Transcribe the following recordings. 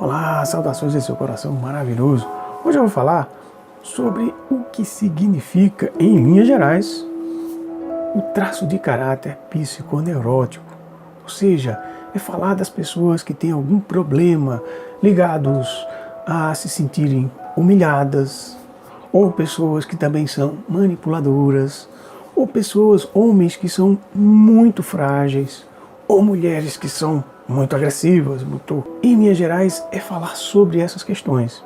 Olá, saudações desse seu coração maravilhoso. Hoje eu vou falar sobre o que significa, em linhas gerais, o traço de caráter psiconeurótico. Ou seja, é falar das pessoas que têm algum problema ligados a se sentirem humilhadas, ou pessoas que também são manipuladoras, ou pessoas, homens que são muito frágeis, ou mulheres que são muito agressivas, muito... Em linhas gerais, é falar sobre essas questões.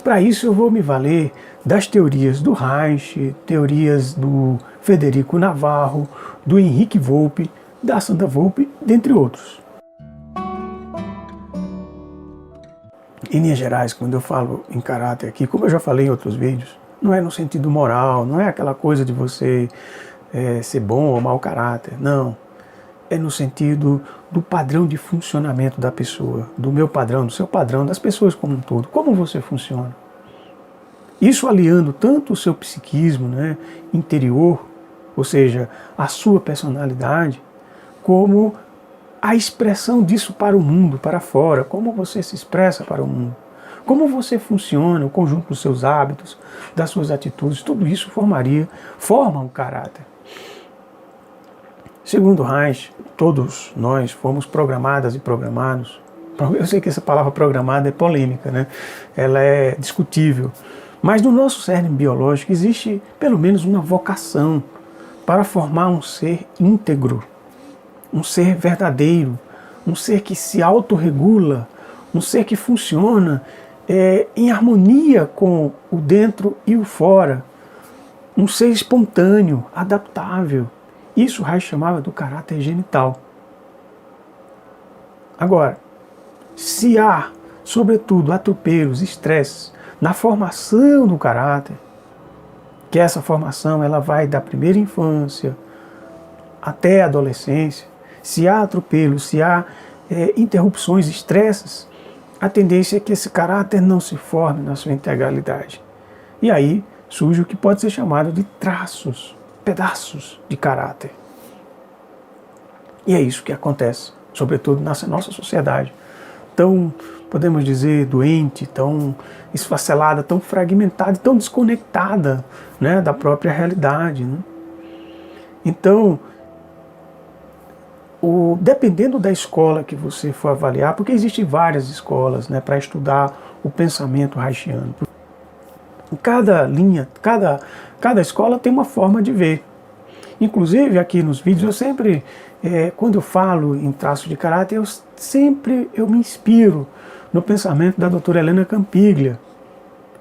Para isso eu vou me valer das teorias do Reich, teorias do Federico Navarro, do Henrique Volpe, da Sandra Volpe, dentre outros. Em linhas gerais, quando eu falo em caráter aqui, como eu já falei em outros vídeos, não é no sentido moral, não é aquela coisa de você ser bom ou mau caráter, não. É no sentido do padrão de funcionamento da pessoa, do meu padrão, do seu padrão, das pessoas como um todo. Como você funciona. Isso aliando tanto o seu psiquismo, né, interior, ou seja, a sua personalidade, como a expressão disso para o mundo, para fora, como você se expressa para o mundo. Como você funciona, o conjunto dos seus hábitos, das suas atitudes, tudo isso forma um caráter. Segundo Reich, todos nós fomos programadas e programados. Eu sei que essa palavra programada é polêmica, né? Ela é discutível. Mas no nosso cerne biológico existe pelo menos uma vocação para formar um ser íntegro, um ser verdadeiro, um ser que se autorregula, um ser que funciona em harmonia com o dentro e o fora, um ser espontâneo, adaptável. Isso Reich chamava do caráter genital. Agora, se há, sobretudo, atropelos, estresses na formação do caráter, que essa formação ela vai da primeira infância até a adolescência, se há atropelos, se há interrupções, estresses, a tendência é que esse caráter não se forme na sua integralidade. E aí surge o que pode ser chamado de traços, pedaços de caráter. E é isso que acontece, sobretudo na nossa sociedade, tão, podemos dizer, doente, tão esfacelada, tão fragmentada, tão desconectada, né, da própria realidade. Né? Então, dependendo da escola que você for avaliar, porque existem várias escolas, né, para estudar o pensamento reichiano. Cada linha, cada escola tem uma forma de ver. Inclusive aqui nos vídeos eu sempre, quando eu falo em traço de caráter, eu me inspiro no pensamento da doutora Helena Campiglia,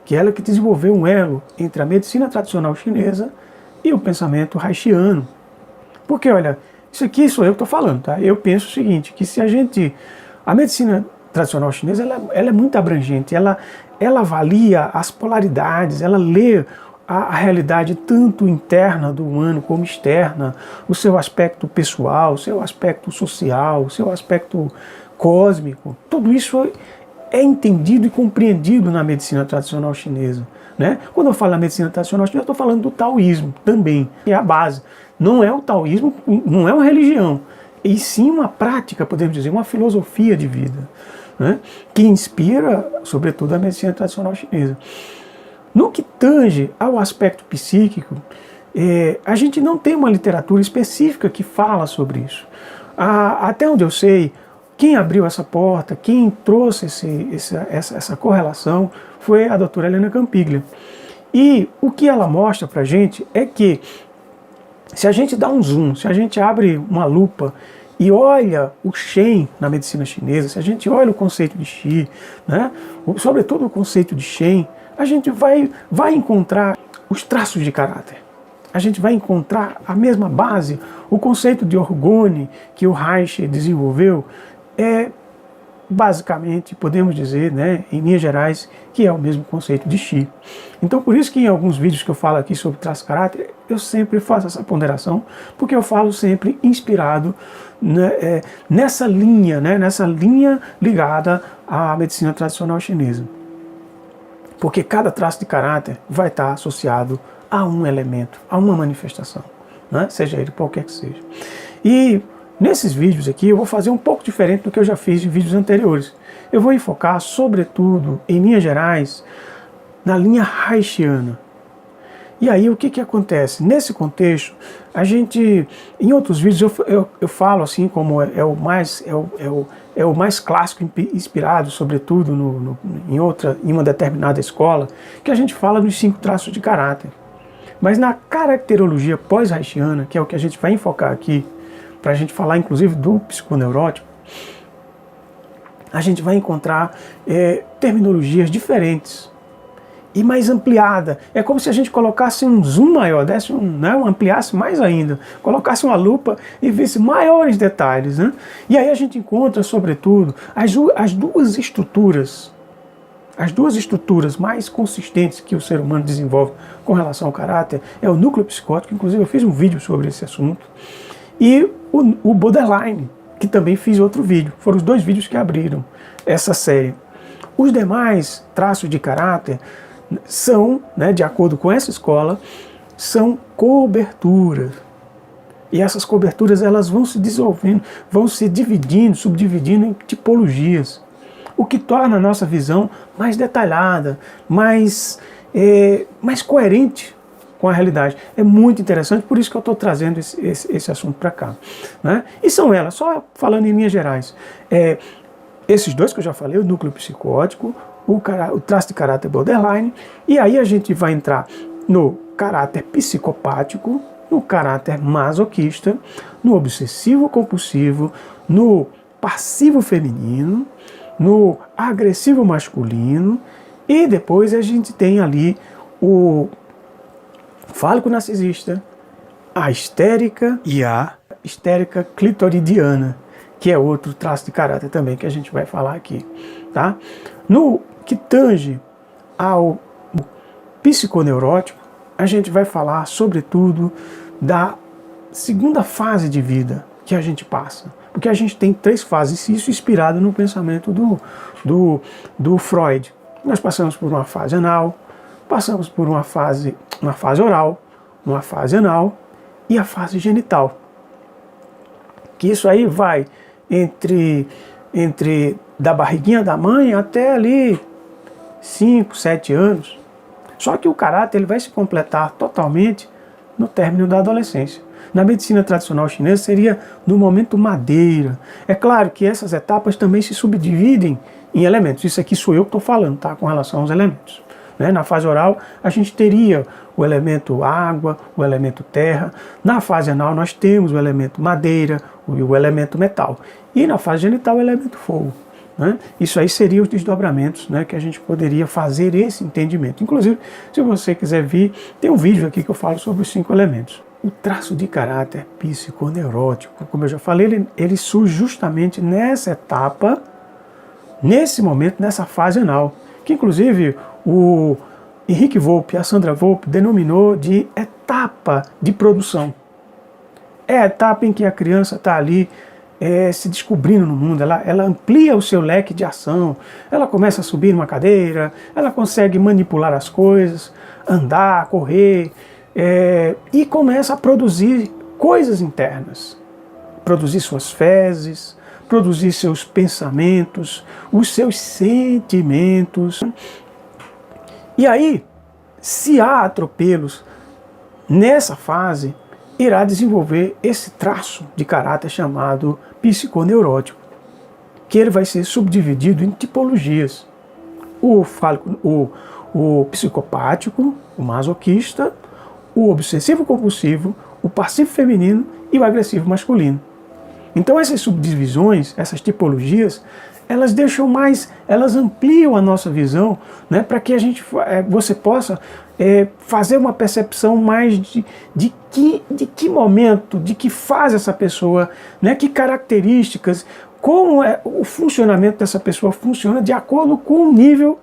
que é ela que desenvolveu um elo entre a medicina tradicional chinesa e o pensamento reichiano. Porque olha, isso aqui sou eu que estou falando, tá? Eu penso o seguinte, que se a medicina tradicional chinesa ela é muito abrangente, ela avalia as polaridades, ela lê a realidade tanto interna do humano como externa, o seu aspecto pessoal, o seu aspecto social, o seu aspecto cósmico. Tudo isso é entendido e compreendido na medicina tradicional chinesa. Né? Quando eu falo na medicina tradicional chinesa, eu estou falando do taoísmo também, que é a base. Não é o taoísmo, não é uma religião, e sim uma prática, podemos dizer, uma filosofia de vida, né? Que inspira, sobretudo, a medicina tradicional chinesa. No que tange ao aspecto psíquico, a gente não tem uma literatura específica que fala sobre isso. Até onde eu sei, quem abriu essa porta, quem trouxe essa correlação foi a doutora Helena Campiglia. E o que ela mostra para a gente é que se a gente dá um zoom, se a gente abre uma lupa e olha o Shen na medicina chinesa, se a gente olha o conceito de Qi, né, sobretudo o conceito de Shen, a gente vai encontrar os traços de caráter. A gente vai encontrar a mesma base, o conceito de orgone que o Reich desenvolveu basicamente, podemos dizer, né, em linhas gerais, que é o mesmo conceito de Qi. Então, por isso que em alguns vídeos que eu falo aqui sobre traço de caráter, eu sempre faço essa ponderação, porque eu falo sempre inspirado, né, nessa linha ligada à medicina tradicional chinesa. Porque cada traço de caráter vai estar associado a um elemento, a uma manifestação, né, seja ele qualquer que seja. E Nesses vídeos aqui eu vou fazer um pouco diferente do que eu já fiz em vídeos anteriores. Eu vou enfocar, sobretudo, em linhas gerais, na linha haitiana. E aí o que acontece? Nesse contexto, a gente, em outros vídeos eu falo assim como é o mais clássico, inspirado sobretudo em uma determinada escola, que a gente fala dos 5 traços de caráter. Mas na caracterologia pós-haitiana, que é o que a gente vai enfocar aqui, para a gente falar inclusive do psiconeurótico, a gente vai encontrar terminologias diferentes e mais ampliada. É como se a gente colocasse um zoom maior, ampliasse mais ainda, colocasse uma lupa e visse maiores detalhes, né? E aí a gente encontra, sobretudo, as duas estruturas mais consistentes que o ser humano desenvolve com relação ao caráter, é o núcleo psicótico, inclusive eu fiz um vídeo sobre esse assunto, e o borderline, que também fiz outro vídeo. Foram os 2 vídeos que abriram essa série. Os demais traços de caráter são, né, de acordo com essa escola, são coberturas. E essas coberturas elas vão se dissolvendo, vão se dividindo, subdividindo em tipologias, o que torna a nossa visão mais detalhada, mais coerente com a realidade. É muito interessante, por isso que eu estou trazendo esse assunto para cá, né? E são elas, só falando em linhas gerais, esses 2 que eu já falei, o núcleo psicótico, o traço de caráter borderline, e aí a gente vai entrar no caráter psicopático, no caráter masoquista, no obsessivo compulsivo, no passivo feminino, no agressivo masculino, e depois a gente tem ali o fálico narcisista, a histérica e a histérica clitoridiana, que é outro traço de caráter também que a gente vai falar aqui, tá? No que tange ao psiconeurótico, a gente vai falar sobretudo da segunda fase de vida que a gente passa, porque a gente tem 3 fases, isso inspirado no pensamento do Freud. Nós passamos por uma fase anal, passamos por uma fase oral, uma fase anal e a fase genital. Que isso aí vai entre da barriguinha da mãe até ali 5, 7 anos. Só que o caráter ele vai se completar totalmente no término da adolescência. Na medicina tradicional chinesa seria no momento madeira. É claro que essas etapas também se subdividem em elementos. Isso aqui sou eu que estou falando, tá? Com relação aos elementos. Na fase oral, a gente teria o elemento água, o elemento terra. Na fase anal, nós temos o elemento madeira e o elemento metal. E na fase genital, o elemento fogo. Isso aí seriam os desdobramentos, que a gente poderia fazer esse entendimento. Inclusive, se você quiser vir, tem um vídeo aqui que eu falo sobre os 5 elementos. O traço de caráter psiconeurótico, como eu já falei, ele surge justamente nessa etapa, nesse momento, nessa fase anal, que inclusive o Henrique Volpe, a Sandra Volpe, denominou de etapa de produção. É a etapa em que a criança está ali se descobrindo no mundo, ela amplia o seu leque de ação, ela começa a subir numa cadeira, ela consegue manipular as coisas, andar, correr, e começa a produzir coisas internas, produzir suas fezes, produzir seus pensamentos, os seus sentimentos. E aí, se há atropelos nessa fase, irá desenvolver esse traço de caráter chamado psiconeurótico, que ele vai ser subdividido em tipologias. O psicopático, o masoquista, o obsessivo compulsivo, o passivo feminino e o agressivo masculino. Então essas subdivisões, essas tipologias, elas ampliam a nossa visão, para que você possa fazer uma percepção mais de que momento, de que fase essa pessoa, que características, como o funcionamento dessa pessoa funciona de acordo com o nível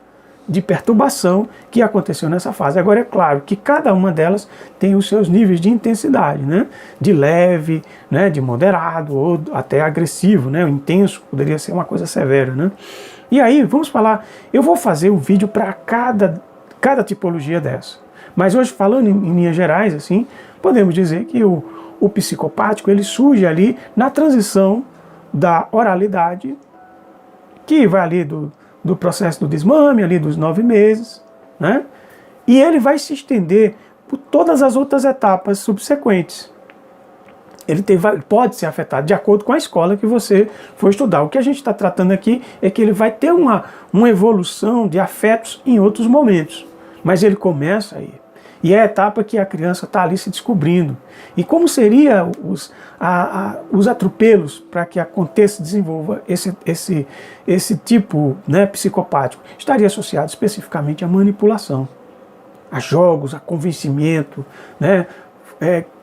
de perturbação que aconteceu nessa fase. Agora é claro que cada uma delas tem os seus níveis de intensidade, de leve, de moderado ou até agressivo, o intenso poderia ser uma coisa severa, E aí vamos falar, eu vou fazer um vídeo para cada tipologia dessa. Mas hoje falando em linhas gerais, assim, podemos dizer que o o psicopático, ele surge ali na transição da oralidade, que vai ali do processo do desmame, ali dos 9 meses, né? E ele vai se estender por todas as outras etapas subsequentes. Ele pode ser afetado de acordo com a escola que você for estudar. O que a gente está tratando aqui é que ele vai ter uma evolução de afetos em outros momentos. Mas ele começa aí. E é a etapa que a criança está ali se descobrindo. E como seriam os atropelos para que aconteça, desenvolva esse tipo, né, psicopático? Estaria associado especificamente à manipulação, a jogos, a convencimento, né?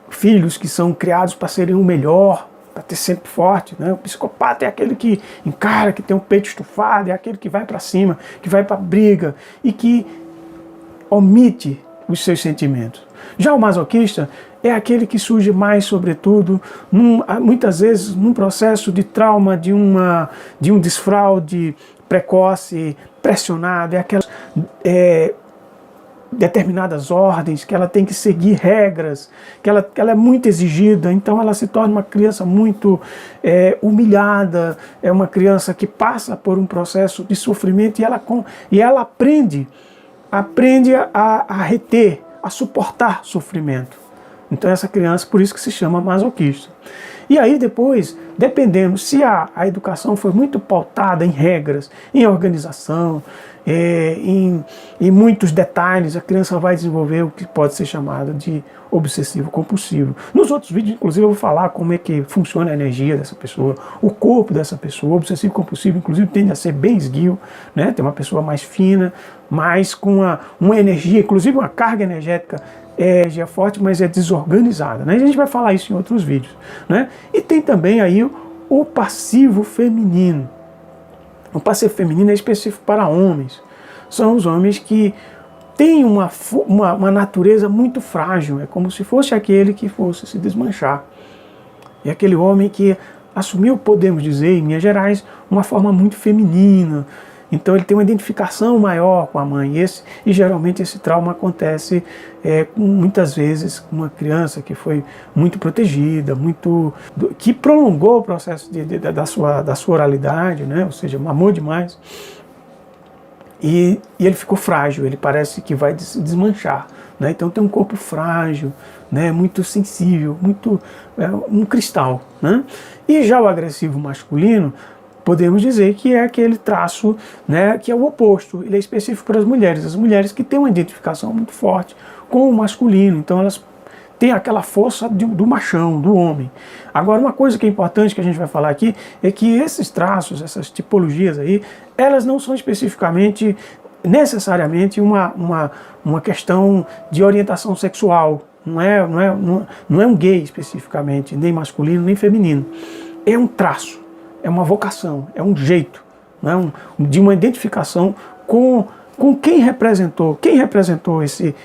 Filhos que são criados para serem o melhor, para ter sempre forte, né? O psicopata é aquele que encara, que tem um peito estufado, é aquele que vai para cima, que vai para a briga e que omite os seus sentimentos. Já o masoquista é aquele que surge mais, sobretudo, muitas vezes num processo de trauma, de um desfraude precoce, pressionado, é aquelas determinadas ordens, que ela tem que seguir regras, que ela é muito exigida, então ela se torna uma criança muito humilhada, é uma criança que passa por um processo de sofrimento e ela aprende a reter, a suportar sofrimento. Então essa criança, por isso que se chama masoquista. E aí depois, dependendo, se a educação foi muito pautada em regras, em organização, em muitos detalhes, a criança vai desenvolver o que pode ser chamado de obsessivo compulsivo. Nos outros vídeos, inclusive, eu vou falar como é que funciona a energia dessa pessoa, o corpo dessa pessoa. O obsessivo compulsivo, inclusive, tende a ser bem esguio, né? Tem uma pessoa mais fina, mais com uma energia, inclusive uma carga energética forte, mas é desorganizada, né? A gente vai falar isso em outros vídeos, né? E tem também aí o passivo feminino. O passivo feminino é específico para homens. São os homens que têm uma natureza muito frágil. É como se fosse aquele que fosse se desmanchar. É aquele homem que assumiu, podemos dizer, em linhas gerais, uma forma muito feminina. Então ele tem uma identificação maior com a mãe. E geralmente esse trauma acontece muitas vezes com uma criança que foi muito protegida, que prolongou o processo da sua oralidade, né? Ou seja, mamou demais. E ele ficou frágil, ele parece que vai se desmanchar, né? Então tem um corpo frágil, né? Muito sensível, muito um cristal, né? E já o agressivo masculino, podemos dizer que é aquele traço, né, que é o oposto. Ele é específico para as mulheres que têm uma identificação muito forte com o masculino, então elas têm aquela força do machão, do homem. Agora, uma coisa que é importante que a gente vai falar aqui é que esses traços, essas tipologias aí, elas não são especificamente, necessariamente, uma questão de orientação sexual. Não é um gay especificamente, nem masculino, nem feminino. É um traço. É uma vocação, é um jeito, né, de uma identificação com quem representou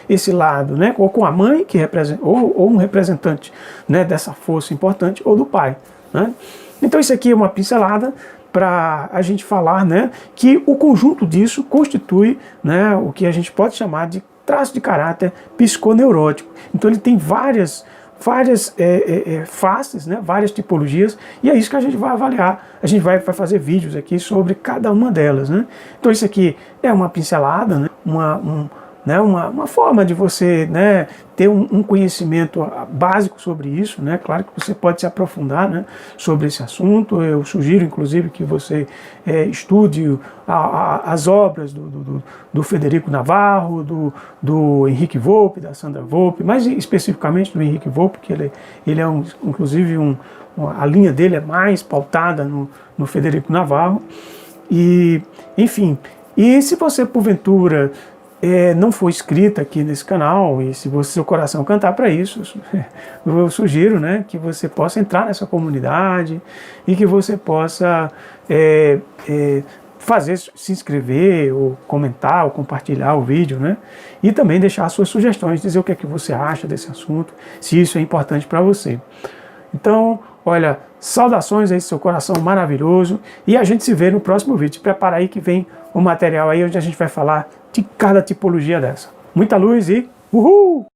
esse lado, né, ou com a mãe que ou um representante, né, dessa força importante, ou do pai, né. Então isso aqui é uma pincelada para a gente falar, né, que o conjunto disso constitui, né, o que a gente pode chamar de traço de caráter psiconeurótico. Então ele tem várias faces, né, várias tipologias, e é isso que a gente vai avaliar. A gente vai fazer vídeos aqui sobre cada uma delas, né? Então isso aqui é uma pincelada, né, uma forma de você, né, ter um conhecimento básico sobre isso, né? Claro que você pode se aprofundar, né, sobre esse assunto. Eu sugiro, inclusive, que você estude as obras do Federico Navarro, do Henrique Volpe, da Sandra Volpe, mais especificamente do Henrique Volpe, que ele é inclusive a linha dele é mais pautada no Federico Navarro. E, enfim, e se você, porventura, não for inscrito aqui nesse canal, e se seu coração cantar para isso, eu sugiro, né, que você possa entrar nessa comunidade e que você possa se inscrever, ou comentar, ou compartilhar o vídeo, né, e também deixar suas sugestões, dizer o que é que você acha desse assunto, se isso é importante para você. Então, olha, saudações a esse seu coração maravilhoso, e a gente se vê no próximo vídeo. Prepara aí que vem o material aí onde a gente vai falar de cada tipologia dessa. Muita luz e uhul!